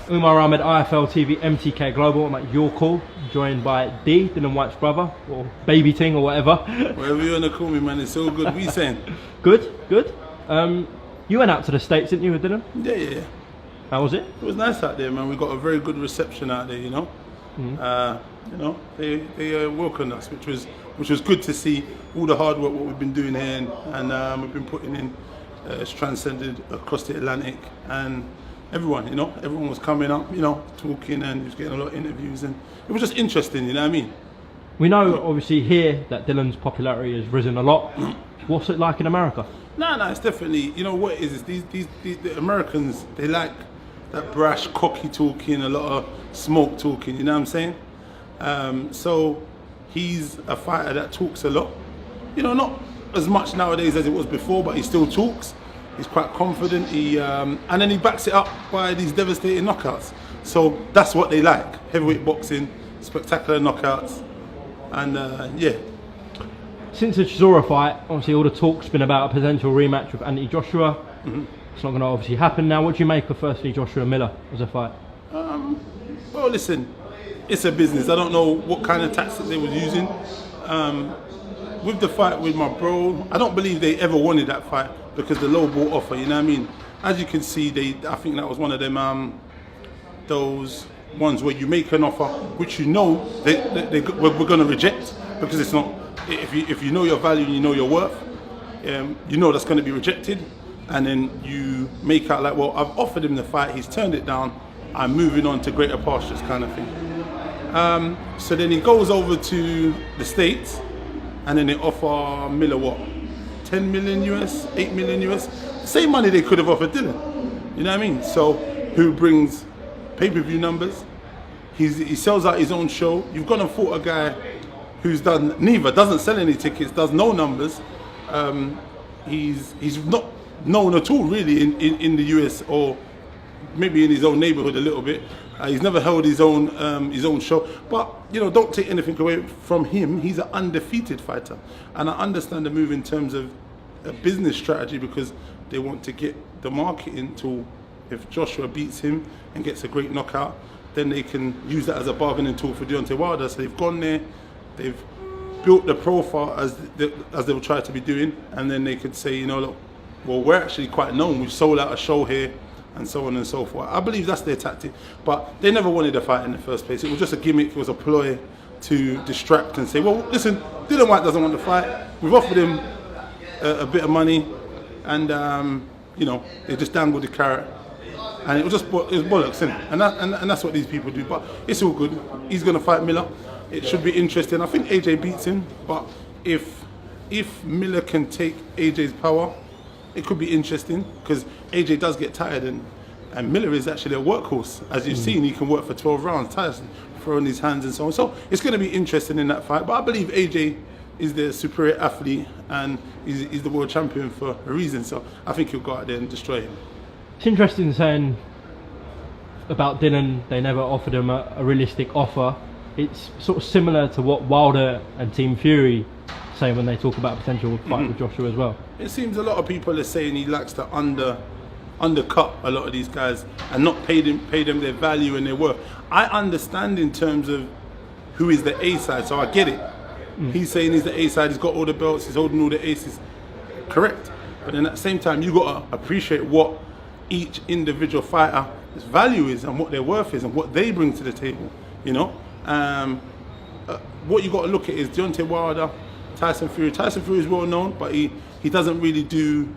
Umar Ahmed, IFL TV, MTK Global. I'm at Your Call, joined by D, Dylan Whyte's brother, or baby ting, or whatever. Whatever you want to call me, man, it's all good. What are you saying? Good, good. You went out to the States, didn't you, with Dylan? Yeah. How was it? It was nice out there, man. We got a very good reception out there, you know. They welcomed us, which was good to see. All the hard work what we've been doing here, and we've been putting in, it's transcended across the Atlantic, and everyone was coming up, talking, and he was getting a lot of interviews, and it was just interesting, you know what I mean? We know, obviously, here that Dylan's popularity has risen a lot. What's it like in America? No, it's definitely, what it is the Americans, they like that brash, cocky talking, a lot of smoke talking, you know what I'm saying? So he's a fighter that talks a lot. Not as much nowadays as it was before, but he still talks. He's quite confident. And then he backs it up by these devastating knockouts. So that's what they like. Heavyweight boxing, spectacular knockouts, and yeah. Since the Chisora fight, obviously all the talk's been about a potential rematch with Anthony Joshua. It's not going to obviously happen now. What do you make of firstly Joshua and Miller as a fight? Well, listen, it's a business. I don't know what kind of tactics they were using. With the fight with my bro, I don't believe they ever wanted that fight because the Lowball offer, you know what I mean? As you can see, I think that was one of them, those ones where you make an offer which we're going to reject because it's not. If you know your value and you know your worth, that's going to be rejected, and then you make out like, well, I've offered him the fight, he's turned it down, I'm moving on to greater pastures kind of thing. So then he goes over to the States, and then they offer Miller what, 10 million US, 8 million US, same money they could have offered Dylan. You know what I mean? So who brings pay-per-view numbers? He sells out his own show. You've gone and fought a guy who's done neither, doesn't sell any tickets, does no numbers. He's not known at all really in the US, or maybe in his own neighborhood a little bit. He's never held his own show, but don't take anything away from him. He's an undefeated fighter, and I understand the move in terms of a business strategy because they want to get the marketing tool. If Joshua beats him and gets a great knockout, then they can use that as a bargaining tool for Deontay Wilder. So they've gone there, they've built the profile as they'll try to be doing, and then they could say, look, well, we're actually quite known. We've sold out a show here, and so on and so forth. I believe that's their tactic, but they never wanted a fight in the first place. It was just a gimmick. It was a ploy to distract and say, well, listen, Dylan Whyte doesn't want to fight. We've offered him a bit of money, and they just dangled the carrot, and it was bollocks, isn't it? And that's what these people do. But it's all good. He's going to fight Miller. It should be interesting. I think AJ beats him, but if Miller can take AJ's power, it could be interesting because AJ does get tired, and Miller is actually a workhorse. As you've seen, he can work for 12 rounds, Tyson throwing his hands and so on. So it's going to be interesting in that fight. But I believe AJ is the superior athlete, and he's the world champion for a reason. So I think he'll go out there and destroy him. It's interesting saying about Dylan, they never offered him a realistic offer. It's sort of similar to what Wilder and Team Fury say when they talk about a potential fight with Joshua as well. It seems a lot of people are saying he likes to undercut a lot of these guys and not pay them their value and their worth. I understand in terms of who is the A side, so I get it. He's saying he's the A side, he's got all the belts, he's holding all the aces. Correct. But then at the same time, you got to appreciate what each individual fighter's value is and what their worth is and what they bring to the table. What you got to look at is Deontay Wilder, Tyson Fury. Tyson Fury is well known, but he doesn't really do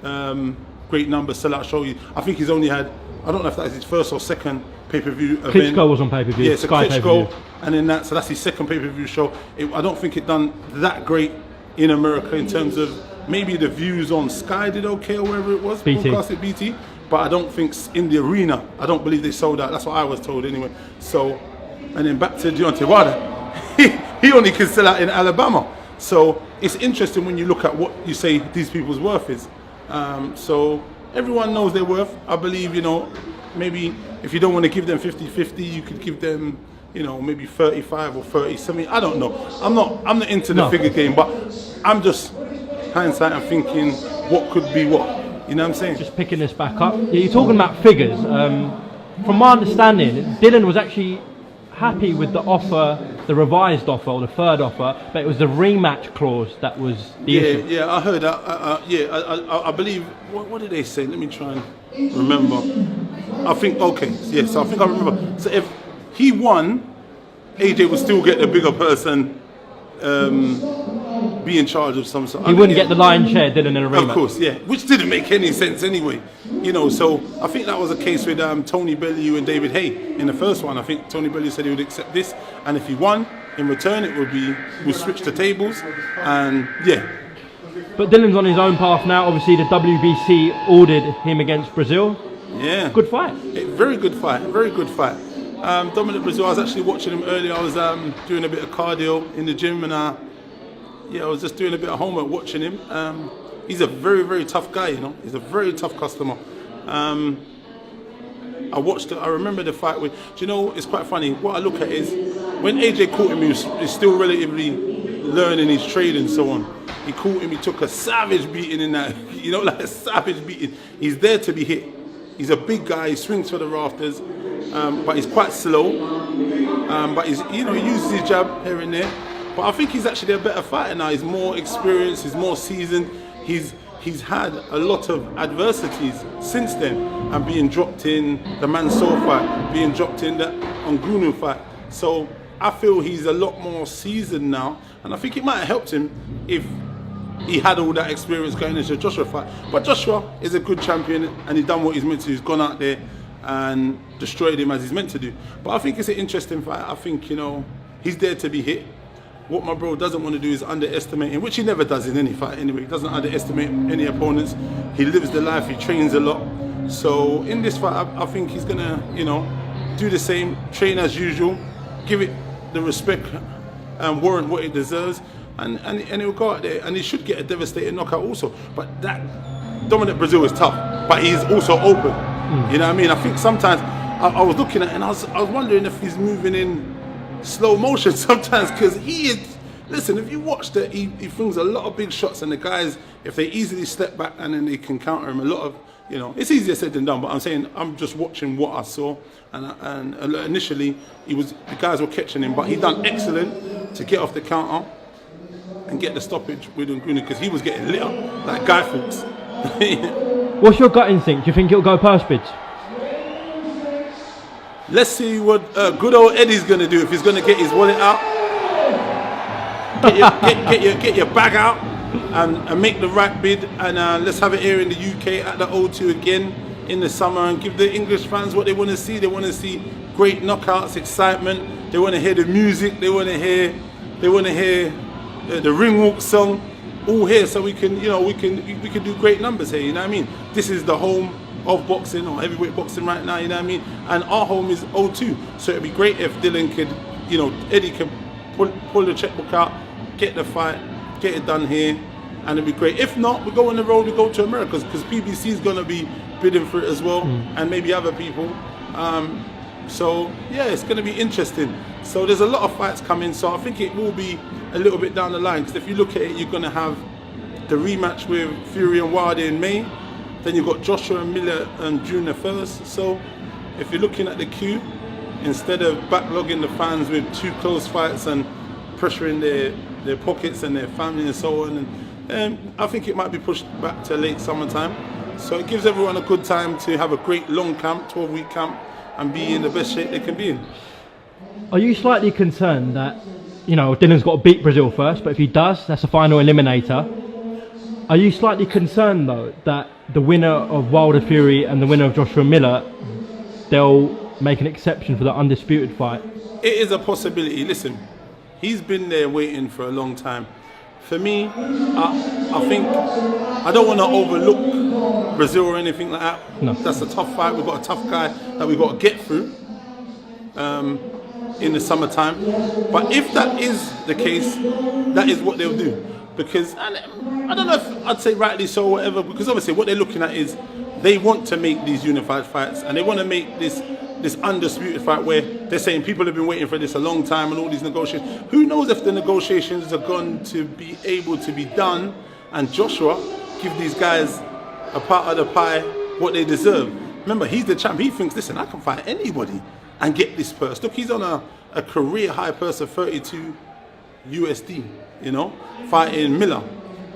great numbers, sell-out show. I think he's only had, I don't know if that's his first or second pay-per-view event. Klitschko was on pay-per-view. Yeah, so Klitschko, and then so that's his second pay-per-view show. I don't think it done that great in America in terms of maybe the views on Sky did okay or wherever it was, broadcasted BT. But I don't think in the arena, I don't believe they sold out. That's what I was told anyway. So, and then back to Deontay Wilder, he only can sell out in Alabama. So it's interesting when you look at what you say these people's worth is. So everyone knows their worth. I believe, maybe if you don't want to give them 50-50, you could give them, maybe 35 or 30, something. I don't know. I'm not into the figure game, but I'm just hindsight and thinking what could be what. You know what I'm saying? Just picking this back up. Yeah, you're talking about figures. from my understanding, Dylan was actually happy with the offer, the revised offer or the third offer, but it was the rematch clause that was the issue. Yeah, I heard that. I believe. What did they say? Let me try and remember. I think yes, I think I remember. So if he won, AJ would still get the bigger person, be in charge of some sort. He wouldn't get the lion's share, Dylan, in a rematch. Of course, yeah, which didn't make any sense anyway. So I think that was a case with Tony Bellew and David Hay in the first one. I think Tony Bellew said he would accept this, and if he won, in return it would be we'll switch the tables, and yeah. But Dylan's on his own path now. Obviously, the WBC ordered him against Breazeale. Yeah, good fight. Very good fight. Very good fight. Dominic Breazeale, I was actually watching him earlier. I was doing a bit of cardio in the gym, and I was just doing a bit of homework watching him. He's a very, very tough guy, He's a very tough customer. I remember the fight with, it's quite funny. What I look at is, when AJ caught him, he's still relatively learning his trade and so on. He caught him, he took a savage beating in that, like a savage beating. He's there to be hit. He's a big guy, he swings for the rafters, but he's quite slow. But he uses his jab here and there. But I think he's actually a better fighter now. He's more experienced, he's more seasoned. He's had a lot of adversities since then, and being dropped in the Mansour fight, being dropped in the Ngannou fight. So I feel he's a lot more seasoned now, and I think it might have helped him if he had all that experience going into the Joshua fight. But Joshua is a good champion, and he's done what he's meant to do. He's gone out there and destroyed him as he's meant to do. But I think it's an interesting fight. I think, he's there to be hit. What my bro doesn't want to do is underestimate him, which he never does in any fight anyway. He doesn't underestimate any opponents. He lives the life, he trains a lot. So in this fight, I think he's going to, do the same, train as usual, give it the respect and warrant what it deserves. And he'll go out there, and he should get a devastating knockout also. But that Dominic Breazeale is tough, but he's also open. You know what I mean? I think sometimes I was looking at it, and I was wondering if he's moving in slow motion sometimes, because he is. Listen, if you watch that, he throws a lot of big shots, and the guys, if they easily step back and then they can counter him, a lot of, it's easier said than done. But I'm saying, I'm just watching what I saw, and initially the guys were catching him, but he done excellent to get off the counter and get the stoppage with Ngannou, because he was getting lit up like Guy Fawkes. What's your gut instinct? Do you think it'll go purse bids? Let's see what good old Eddie's going to do, if he's going to get his wallet out, get your bag out, and make the right bid. And let's have it here in the UK at the O2 again in the summer, and give the English fans what they want to see. They want to see great knockouts, excitement. They want to hear the music. They want to hear the ring walk song, all here, so we can do great numbers here. You know what I mean? This is the home of boxing, or heavyweight boxing right now. You know what I mean? And our home is O2, so it'd be great if Dylan could, Eddie could pull the checkbook out, get the fight, get it done here, and it'd be great. If not, we go on the road, we go to America, because PBC is going to be bidding for it as well, and maybe other people. So yeah, it's going to be interesting. So there's a lot of fights coming, so I think it will be a little bit down the line, because if you look at it, you're going to have the rematch with Fury and Wilder in May, then you've got Joshua and Miller on June the 1st. So if you're looking at the queue, instead of backlogging the fans with two close fights and pressuring their pockets and their family and so on, and I think it might be pushed back to late summertime. So it gives everyone a good time to have a great long camp, 12-week camp, and be in the best shape they can be in. Are you slightly concerned that, Dylan's got to beat Breazeale first, but if he does, that's a final eliminator? Are you slightly concerned, though, that the winner of Wilder Fury and the winner of Joshua Miller, they'll make an exception for the undisputed fight? It is a possibility. Listen, he's been there waiting for a long time. For me, I think I don't want to overlook Breazeale or anything like that. No. That's a tough fight. We've got a tough guy that we've got to get through in the summertime. But if that is the case, that is what they'll do. Because, and I don't know if I'd say rightly so or whatever, because obviously what they're looking at is they want to make these unified fights, and they want to make this undisputed fight where they're saying people have been waiting for this a long time, and all these negotiations. Who knows if the negotiations are going to be able to be done, and Joshua give these guys a part of the pie what they deserve. remember, he's the champ. He thinks, listen, I can fight anybody and get this purse. Look, he's on a career high purse of 32 USD, you know, fighting Miller,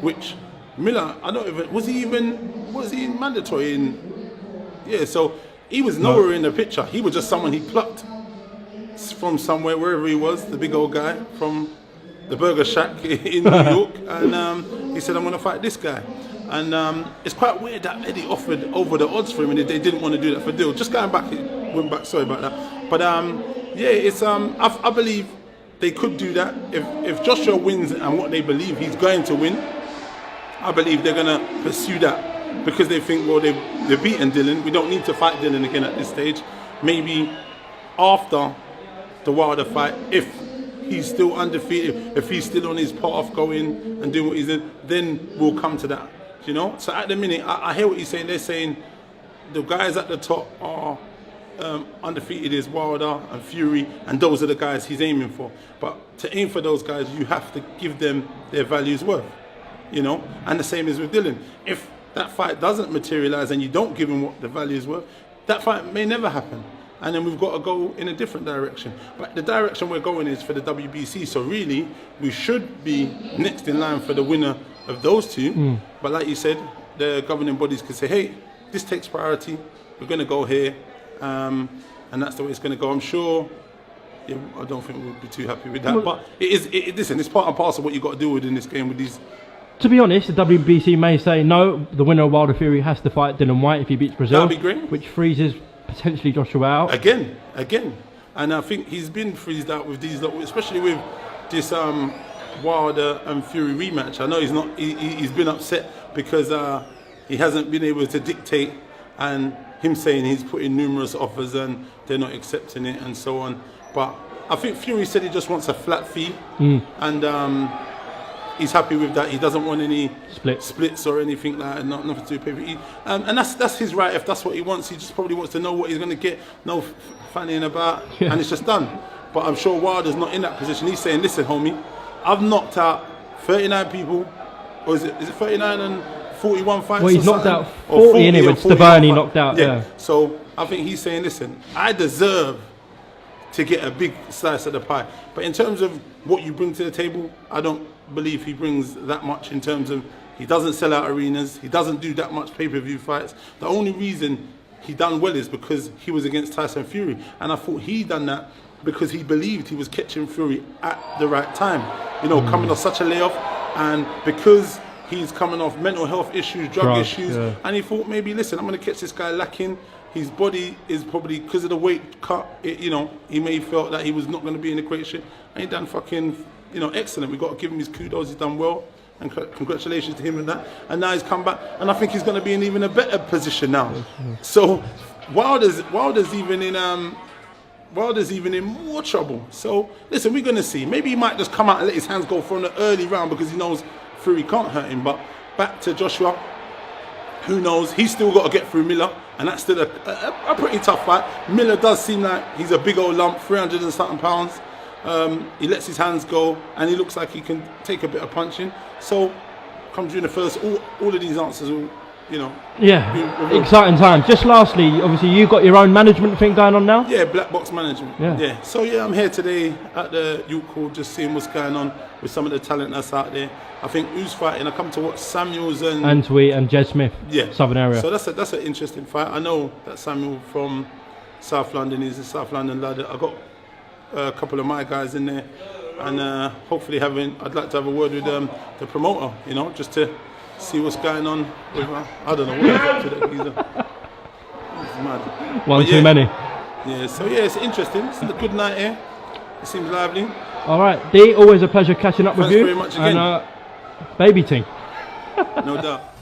which Miller, I don't even, was he in mandatory in, yeah, so he was nowhere in the picture. He was just someone he plucked from somewhere, wherever he was, the big old guy from the Burger Shack in New York, and he said, I'm going to fight this guy. And it's quite weird that Eddie offered over the odds for him, and they didn't want to do that for Dill. Just going back, went back. Sorry about that. But yeah, it's I believe they could do that if Joshua wins and what they believe he's going to win. I believe they're going to pursue that because they think, well, they've beaten Dylan. We don't need to fight Dylan again at this stage. Maybe after the Wilder fight, if he's still undefeated, if he's still on his path going and doing what he's doing, then we'll come to that. You know, so at the minute, I hear what you're saying. They're saying the guys at the top are undefeated is Wilder and Fury, and those are the guys he's aiming for. But to aim for those guys, you have to give them their value's worth. You know, and the same is with Dylan. If that fight doesn't materialize and you don't give him what the value is worth, that fight may never happen. And then we've got to go in a different direction. But the direction we're going is for the WBC. So really, we should be next in line for the winner of those two. But like you said, the governing bodies could say, hey, this takes priority. We're going to go here. And that's the way it's going to go. I'm sure, yeah, I don't think we'll be too happy with that. But listen, it's part and parcel of what you've got to deal with in this game with these. To be honest, the WBC may say, no, the winner of Wilder Fury has to fight Dylan Whyte if he beats Breazeale. That'd be great. Which freezes potentially Joshua out. Again. And I think he's been freezed out with these, especially with this Wilder and Fury rematch. I know he's not. He's been upset because he hasn't been able to dictate, and him saying he's put in numerous offers and they're not accepting it and so on. But I think Fury said he just wants a flat fee, and he's happy with that. He doesn't want any splits or anything like that. Nothing to do with pay-per-view. And that's his right if that's what he wants. He just probably wants to know what he's going to get. No fannying about, and it's just done. But I'm sure Wilder's not in that position. He's saying, listen, homie, I've knocked out 39 people, or is it 39 and 41 fights? Well, he's knocked out 40 anyway. Stavani knocked out. Yeah. So I think he's saying, listen, I deserve to get a big slice of the pie. But in terms of what you bring to the table, I don't believe he brings that much in terms of he doesn't sell out arenas, he doesn't do that much pay-per-view fights. The only reason he done well is because he was against Tyson Fury, and I thought he done that because he believed he was catching Fury at the right time, you know, coming off such a layoff, and because he's coming off mental health issues, drug issues, and he thought, maybe, listen, I'm going to catch this guy lacking. His body is probably, because of the weight cut, you know, he may have felt that he was not going to be in the great shape, and he done fucking, you know, excellent. We've got to give him his kudos. He's done well, and congratulations to him and that. And now he's come back, and I think he's going to be in even a better position now. So Wilder's even in more trouble. So listen, we're going to see. Maybe he might just come out and let his hands go from the early round because he knows Fury can't hurt him. But back to Joshua, who knows? He's still got to get through Miller, and that's still a pretty tough fight. Miller does seem like he's a big old lump, 300 and something pounds. He lets his hands go, and he looks like he can take a bit of punching. So, come during the first, all of these answers will, you know. Yeah, exciting time. Just lastly, obviously you got your own management thing going on now? Yeah, Black Box Management. Yeah. So yeah, I'm here today at the Youth Hall, just seeing what's going on with some of the talent that's out there. I think who's fighting? I come to watch Samuels and Antwi and Jed Smith. Yeah, Southern area. So that's an interesting fight. I know that Samuel from South London is a South London lad. I got a couple of my guys in there, and hopefully I'd like to have a word with the promoter, you know, just to see what's going on with I don't know what up to that geezer. It's mad. One too many. Yeah, so yeah, it's interesting. It's a good night here. It seems lively. All right, D, always a pleasure catching up with you. Thanks very much again. And baby team. No doubt.